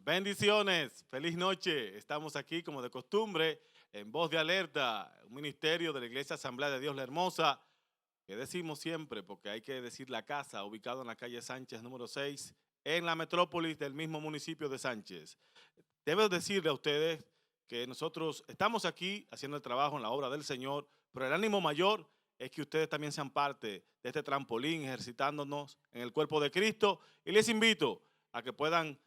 Bendiciones, feliz noche. Estamos aquí como de costumbre en Voz de Alerta, un ministerio de la Iglesia Asamblea de Dios la Hermosa, que decimos siempre porque hay que decir la casa, ubicado en la calle Sánchez número 6, en la metrópolis del mismo municipio de Sánchez. Debo decirle a ustedes que nosotros estamos aquí haciendo el trabajo en la obra del Señor, pero el ánimo mayor es que ustedes también sean parte de este trampolín, ejercitándonos en el cuerpo de Cristo. Y les invito a que puedan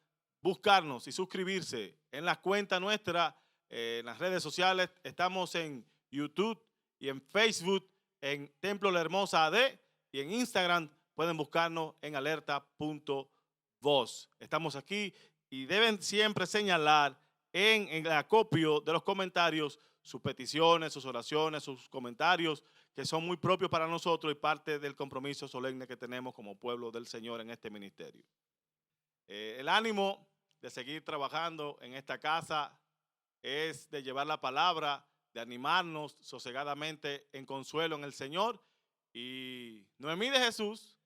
buscarnos y suscribirse en las cuentas nuestras, en las redes sociales. Estamos en YouTube y en Facebook, en Templo La Hermosa AD, y en Instagram pueden buscarnos en alerta.voz. Estamos aquí y deben siempre señalar en el acopio de los comentarios sus peticiones, sus oraciones, sus comentarios, que son muy propios para nosotros y parte del compromiso solemne que tenemos como pueblo del Señor en este ministerio. El ánimo de seguir trabajando en esta casa es de llevar la palabra, de animarnos sosegadamente en consuelo en el Señor. Y Noemí de Jesús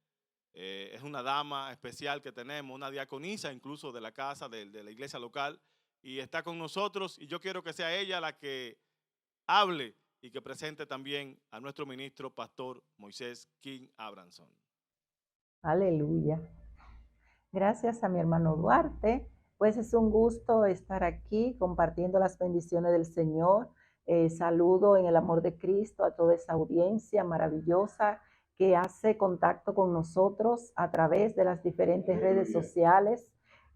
es una dama especial que tenemos, una diaconisa incluso de la casa, de la iglesia local, y está con nosotros, y yo quiero que sea ella la que hable y que presente también a nuestro ministro, Pastor Moisés King Abranson. Aleluya. Gracias a mi hermano Duarte. Pues es un gusto estar aquí compartiendo las bendiciones del Señor. Saludo en el amor de Cristo a toda esa audiencia maravillosa que hace contacto con nosotros a través de las diferentes redes sociales.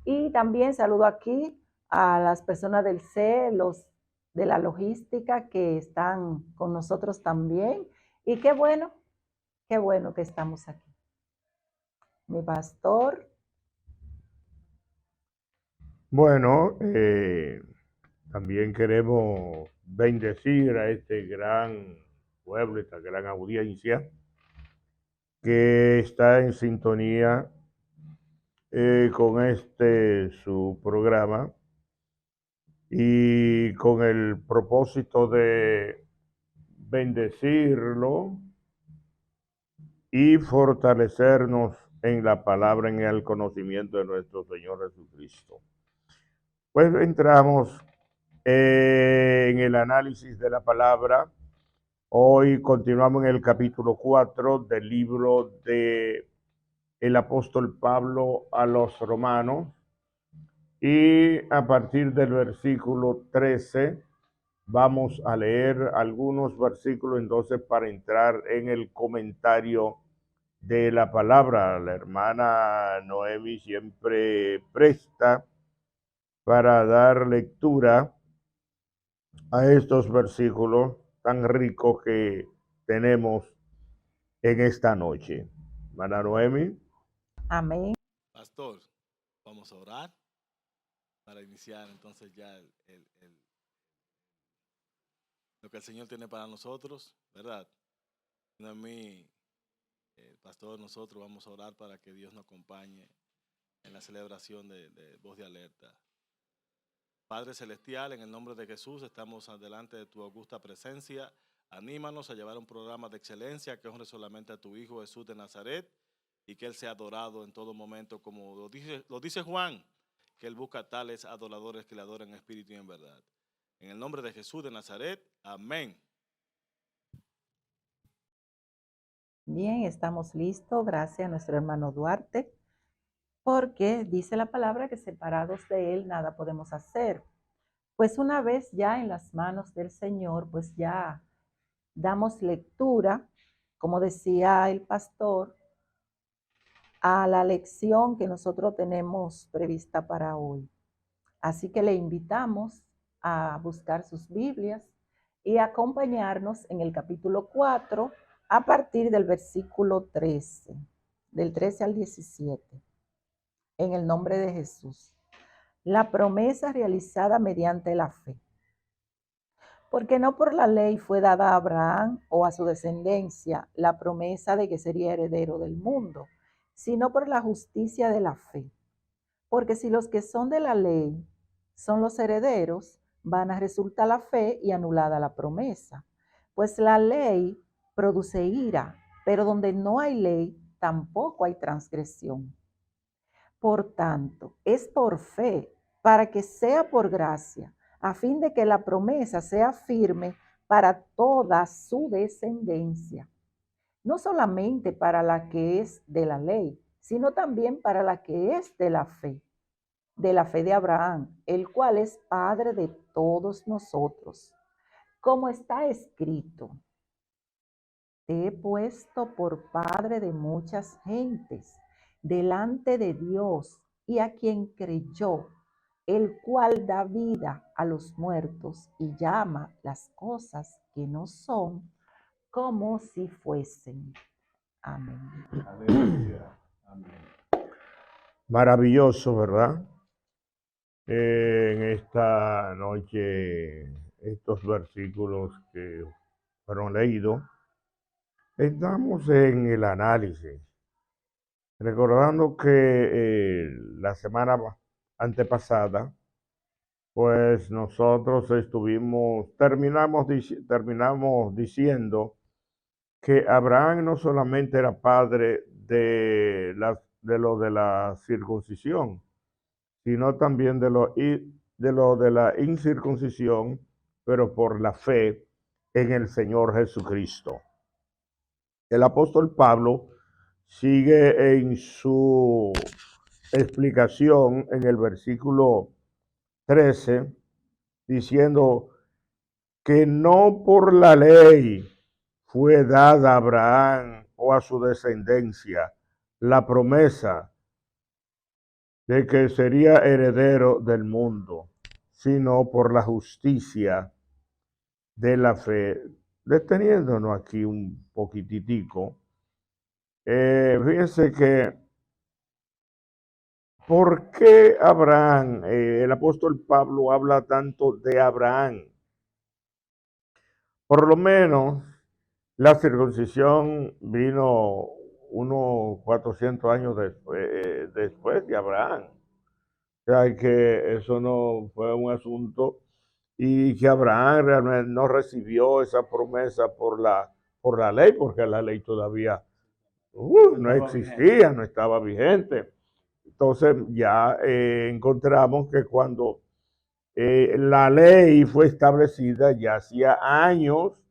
Y también saludo aquí a las personas del C, los de la logística que están con nosotros también. Y qué bueno que estamos aquí. Mi pastor. Bueno, también queremos bendecir a este gran pueblo, esta gran audiencia que está en sintonía con su programa y con el propósito de bendecirlo y fortalecernos en la palabra, en el conocimiento de nuestro Señor Jesucristo. Pues entramos en el análisis de la palabra. Hoy continuamos en el capítulo 4 del libro de el apóstol Pablo a los romanos, y a partir del versículo 13 vamos a leer algunos versículos entonces para entrar en el comentario de la palabra. La hermana Noemi siempre presta para dar lectura a estos versículos tan ricos que tenemos en esta noche. Hermana Noemi. Amén. Pastor, vamos a orar para iniciar entonces ya lo que el Señor tiene para nosotros, ¿verdad? Noemí, pastor, nosotros vamos a orar para que Dios nos acompañe en la celebración de Voz de Alerta. Padre Celestial, en el nombre de Jesús, estamos delante de tu augusta presencia. Anímanos a llevar un programa de excelencia que honre solamente a tu Hijo Jesús de Nazaret y que Él sea adorado en todo momento, como lo dice Juan, que Él busca tales adoradores que le adoren en espíritu y en verdad. En el nombre de Jesús de Nazaret, amén. Bien, estamos listos. Gracias a nuestro hermano Duarte, porque dice la palabra que separados de él nada podemos hacer. Pues una vez ya en las manos del Señor, pues ya damos lectura, como decía el pastor, a la lección que nosotros tenemos prevista para hoy. Así que le invitamos a buscar sus Biblias y acompañarnos en el capítulo 4 a partir del versículo 13, del 13 al 17. En el nombre de Jesús. La promesa realizada mediante la fe. Porque no por la ley fue dada a Abraham o a su descendencia la promesa de que sería heredero del mundo, sino por la justicia de la fe. Porque si los que son de la ley son los herederos, vana resulta la fe y anulada la promesa. Pues la ley produce ira, pero donde no hay ley, tampoco hay transgresión. Por tanto, es por fe para que sea por gracia, a fin de que la promesa sea firme para toda su descendencia, no solamente para la que es de la ley, sino también para la que es de la fe de Abraham, el cual es Padre de todos nosotros. Como está escrito, te he puesto por Padre de muchas gentes, delante de Dios y a quien creyó, el cual da vida a los muertos y llama las cosas que no son como si fuesen. Amén. Maravilloso, ¿verdad? En esta noche, estos versículos que fueron leídos, estamos en el análisis, recordando que la semana antepasada, pues nosotros terminamos diciendo que Abraham no solamente era padre de la circuncisión, sino también de la incircuncisión, pero por la fe en el Señor Jesucristo. El apóstol Pablo sigue en su explicación en el versículo 13, diciendo que no por la ley fue dada a Abraham o a su descendencia la promesa de que sería heredero del mundo, sino por la justicia de la fe. Deteniéndonos aquí un poquititico, fíjense que, ¿por qué Abraham? El apóstol Pablo habla tanto de Abraham. Por lo menos la circuncisión vino unos 400 años después de Abraham. O sea, que eso no fue un asunto y que Abraham realmente no recibió esa promesa por la ley, porque la ley todavía no existía, no estaba vigente. Entonces ya encontramos que cuando la ley fue establecida, ya hacía años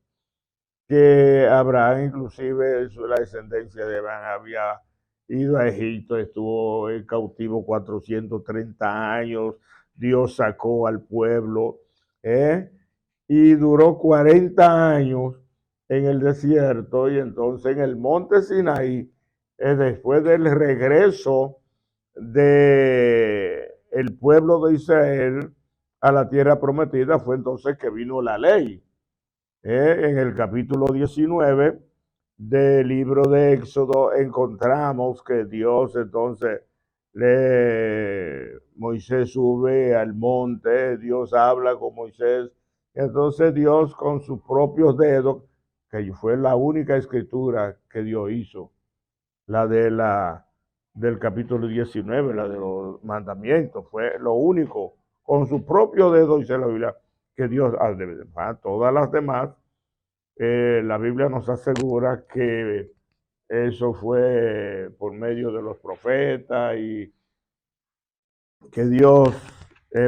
que Abraham, inclusive la descendencia de Abraham, había ido a Egipto, estuvo en cautivo 430 años, Dios sacó al pueblo, y duró 40 años en el desierto, y entonces en el monte Sinaí, después del regreso de el pueblo de Israel a la tierra prometida, fue entonces que vino la ley. En el capítulo 19 del libro de Éxodo encontramos que Dios entonces Moisés sube al monte, Dios habla con Moisés, entonces Dios con sus propios dedos, que fue la única escritura que Dios hizo, del capítulo 19, la de los mandamientos, fue lo único, con sus propios dedos, dice la Biblia, que Dios, todas las demás, la Biblia nos asegura que eso fue por medio de los profetas y que Dios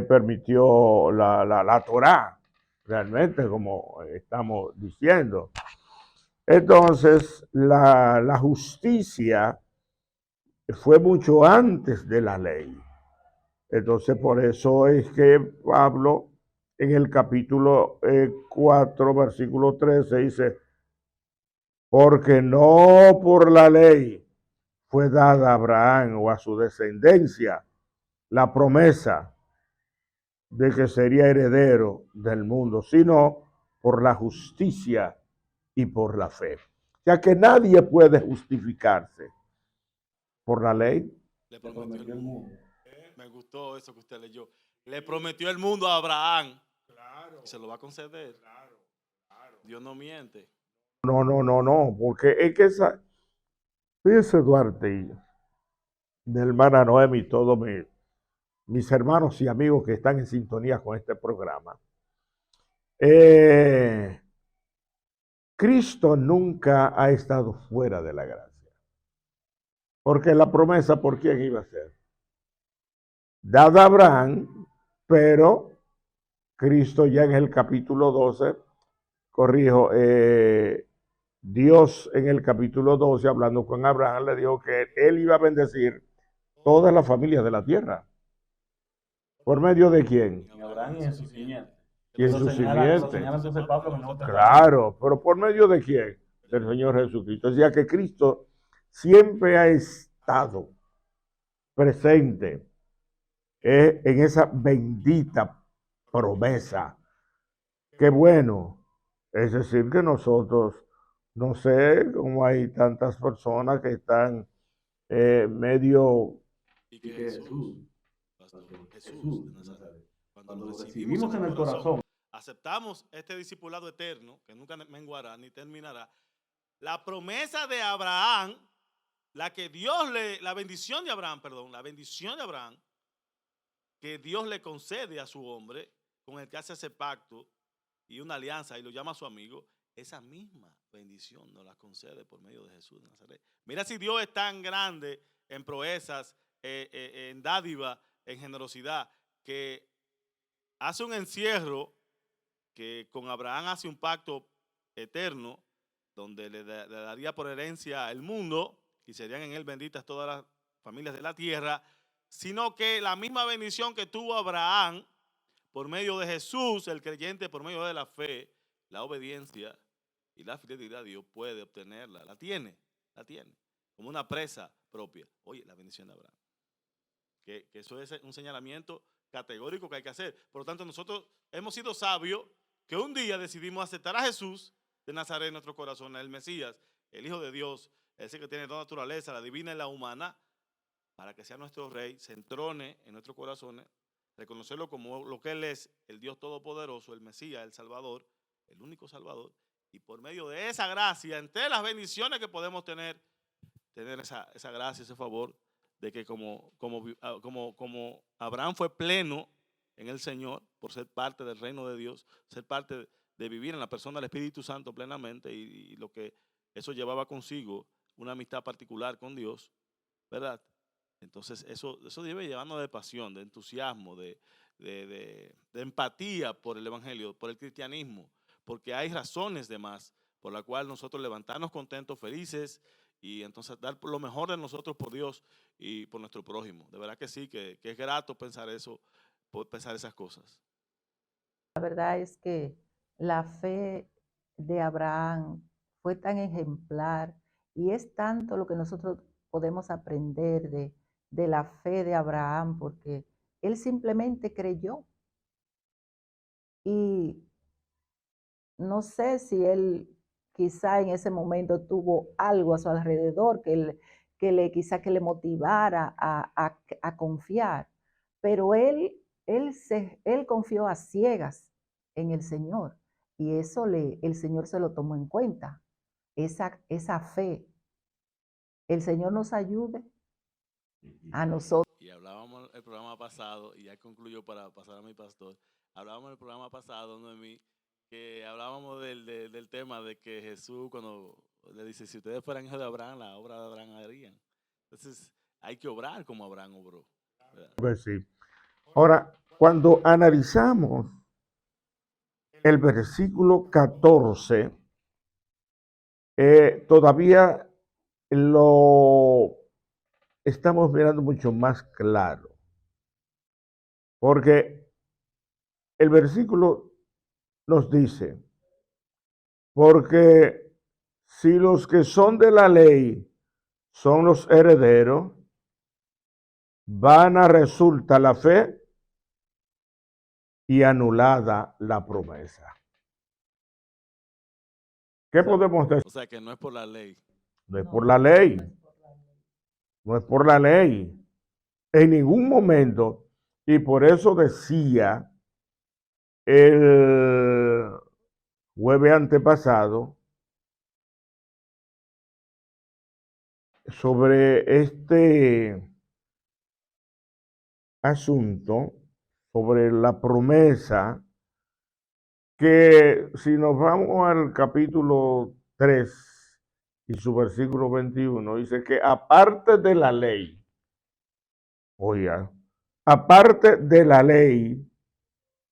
permitió la Torá, realmente, como estamos diciendo. Entonces, la justicia fue mucho antes de la ley. Entonces, por eso es que Pablo, en el capítulo 4, versículo 13, dice, porque no por la ley fue dada a Abraham o a su descendencia la promesa de que sería heredero del mundo, sino por la justicia y por la fe. Ya que nadie puede justificarse por la ley. Le prometió el mundo. Me gustó eso que usted leyó. Le prometió el mundo a Abraham. Claro. Y se lo va a conceder. Claro. Dios no miente. No, porque es que fíjese, Duarte y mi hermana Noemi y todos mis hermanos y amigos que están en sintonía con este programa. Cristo nunca ha estado fuera de la gracia. Porque la promesa, ¿por quién iba a ser? Dada a Abraham, pero Cristo ya en el capítulo 12, corrijo, Dios en el capítulo 12, hablando con Abraham, le dijo que él iba a bendecir todas las familias de la tierra. ¿Por medio de quién? En Abraham y en su simiente. Y en Lo su señala simiente. entonces Pablo en el Nuevo Testamento. Claro, pero ¿por medio de quién? Del Señor Jesucristo. Decía que Cristo siempre ha estado presente en esa bendita promesa. Qué bueno. Es decir, que nosotros, no sé cómo hay tantas personas que están medio... Y que Jesús, pastor, Jesús de Nazaret, cuando lo recibimos en el corazón, aceptamos este discipulado eterno, que nunca menguará ni terminará, la promesa de Abraham, la bendición de Abraham, que Dios le concede a su hombre, con el que hace ese pacto y una alianza y lo llama a su amigo, esa misma bendición nos la concede por medio de Jesús de Nazaret. Mira si Dios es tan grande en proezas, en dádiva, en generosidad, que hace un encierro, que con Abraham hace un pacto eterno, donde le daría por herencia el mundo, y serían en él benditas todas las familias de la tierra, sino que la misma bendición que tuvo Abraham por medio de Jesús, el creyente, por medio de la fe, la obediencia y la fidelidad a Dios, puede obtenerla. La tiene, como una presa propia. Oye, la bendición de Abraham. Que eso es un señalamiento categórico que hay que hacer. Por lo tanto, nosotros hemos sido sabios que un día decidimos aceptar a Jesús de Nazaret en nuestro corazón, el Mesías, el Hijo de Dios, ese que tiene toda naturaleza, la divina y la humana, para que sea nuestro Rey, se entrone en nuestros corazones, reconocerlo como lo que Él es, el Dios Todopoderoso, el Mesías, el Salvador, el único Salvador, y por medio de esa gracia, entre las bendiciones que podemos tener esa gracia, ese favor, de que como Abraham fue pleno en el Señor, por ser parte del reino de Dios, ser parte de vivir en la persona del Espíritu Santo plenamente, y lo que eso llevaba consigo, una amistad particular con Dios, ¿verdad? Entonces eso debe llevarnos de pasión, de entusiasmo, de empatía por el Evangelio, por el cristianismo, porque hay razones de más por la cual nosotros levantarnos contentos, felices, y entonces dar lo mejor de nosotros por Dios y por nuestro prójimo. De verdad que sí, que es grato pensar eso, pensar esas cosas. La verdad es que la fe de Abraham fue tan ejemplar y es tanto lo que nosotros podemos aprender de la fe de Abraham, porque él simplemente creyó. Y no sé si él quizá en ese momento tuvo algo a su alrededor quizá que le motivara a confiar, pero él confió a ciegas en el Señor, y eso el Señor se lo tomó en cuenta, esa fe. El Señor nos ayude a nosotros. Y hablábamos el programa pasado, y ya concluyó para pasar a mi pastor, hablábamos el programa pasado, Noemí, que hablábamos del tema de que Jesús, cuando le dice, si ustedes fueran hijos de Abraham, la obra de Abraham harían. Entonces, hay que obrar como Abraham obró, ¿verdad? Pues sí. Ahora, cuando analizamos el versículo 14, todavía lo estamos mirando mucho más claro, porque el versículo nos dice, porque si los que son de la ley son los herederos, vana resulta la fe y anulada la promesa. ¿Qué podemos decir? O sea, que no es por la ley. No es por la ley. No es por la ley. En ningún momento. Y por eso decía el jueves antepasado sobre este asunto, sobre la promesa, que si nos vamos al capítulo 3 y su versículo 21, dice que aparte de la ley, oiga, aparte de la ley,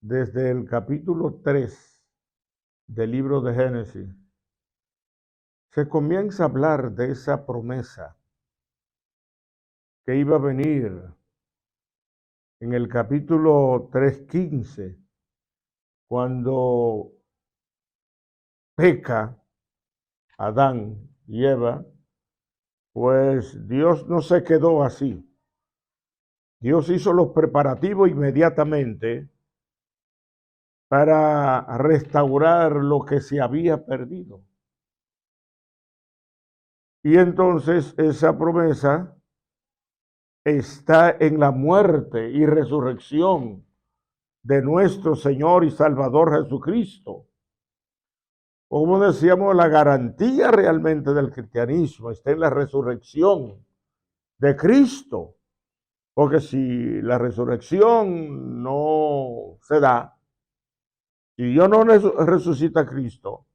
desde el capítulo 3 del libro de Génesis, se comienza a hablar de esa promesa que iba a venir en el capítulo 3:15, cuando peca Adán y Eva, pues Dios no se quedó así. Dios hizo los preparativos inmediatamente para restaurar lo que se había perdido. Y entonces esa promesa está en la muerte y resurrección de nuestro Señor y Salvador Jesucristo. Como decíamos, la garantía realmente del cristianismo está en la resurrección de Cristo. Porque si la resurrección no se da, si Dios no resucita a Cristo,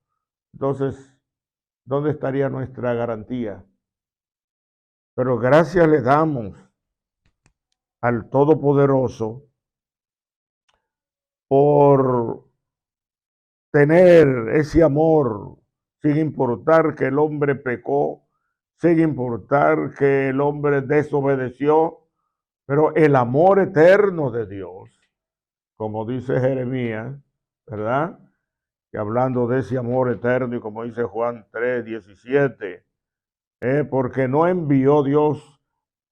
entonces, ¿dónde estaría nuestra garantía? Pero gracias le damos al Todopoderoso por tener ese amor, sin importar que el hombre pecó, sin importar que el hombre desobedeció, pero el amor eterno de Dios, como dice Jeremías, ¿verdad? Que hablando de ese amor eterno, y como dice Juan 3:17, porque no envió Dios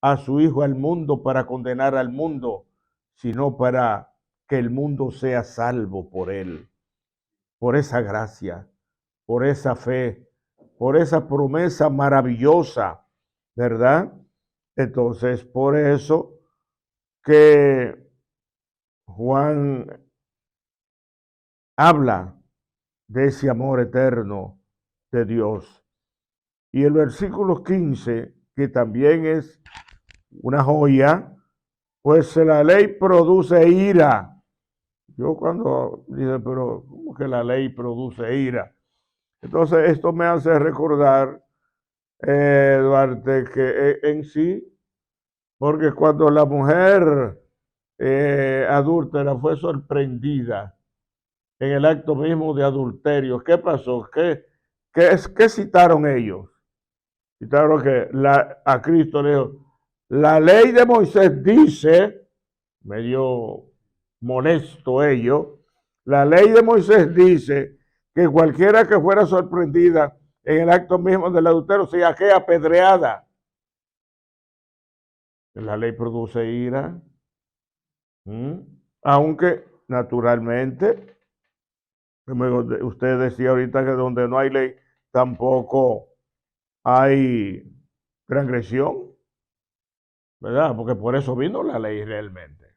a su Hijo al mundo para condenar al mundo, sino para que el mundo sea salvo por él, por esa gracia, por esa fe, por esa promesa maravillosa, ¿verdad? Entonces, por eso que Juan habla de ese amor eterno de Dios. Y el versículo 15, que también es una joya, pues la ley produce ira. Yo cuando dije, pero ¿cómo que la ley produce ira? Entonces esto me hace recordar, Duarte, que en sí, porque cuando la mujer adúltera fue sorprendida en el acto mismo de adulterio, ¿qué pasó? ¿Qué citaron ellos? Citaron que a Cristo le dijo, la ley de Moisés dice, medio molesto ellos, la ley de Moisés dice que cualquiera que fuera sorprendida en el acto mismo del adulterio sea que apedreada. La ley produce ira, aunque naturalmente, usted decía ahorita que donde no hay ley tampoco hay transgresión, ¿verdad? Porque por eso vino la ley realmente,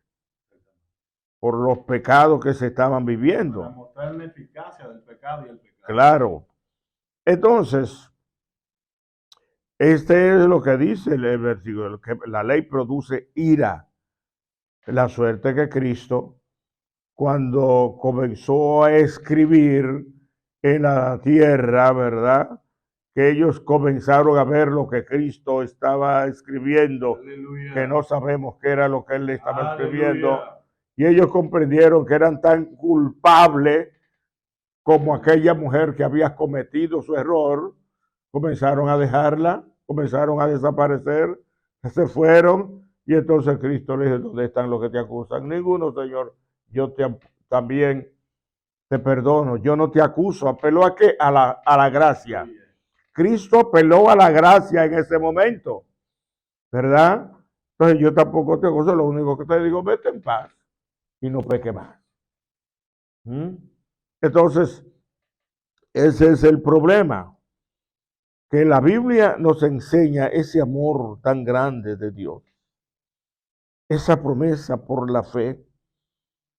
por los pecados que se estaban viviendo. Para mostrar la eficacia del pecado y el pecado. Claro. Entonces, este es lo que dice el versículo, que la ley produce ira. La suerte que Cristo, cuando comenzó a escribir en la tierra, ¿verdad? Que ellos comenzaron a ver lo que Cristo estaba escribiendo, Aleluya. que no sabemos qué era lo que él estaba Aleluya. escribiendo, y ellos comprendieron que eran tan culpables como aquella mujer que había cometido su error, comenzaron a dejarla, comenzaron a desaparecer, se fueron, y entonces Cristo le dijo, ¿dónde están los que te acusan? Ninguno, Señor, yo también te perdono, yo no te acuso. ¿Apeló a qué? A la gracia. Cristo apeló a la gracia en ese momento, ¿verdad? Entonces yo tampoco te acuso, lo único que te digo, vete en paz y no peque más. Entonces, ese es el problema, que la Biblia nos enseña ese amor tan grande de Dios, esa promesa por la fe,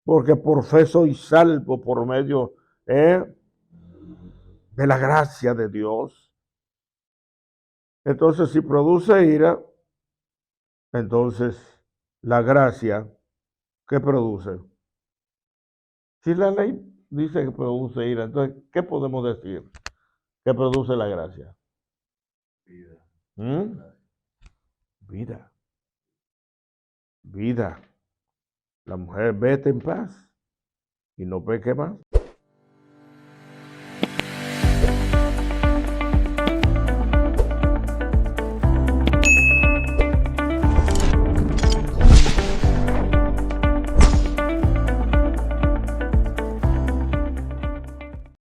porque por fe soy salvo por medio de la gracia de Dios. Entonces, si produce ira, entonces la gracia, ¿qué produce? Si la ley dice que produce ira, entonces, ¿qué podemos decir? ¿Qué produce la gracia? Vida. Vida. Vida. La mujer, vete en paz y no peque más.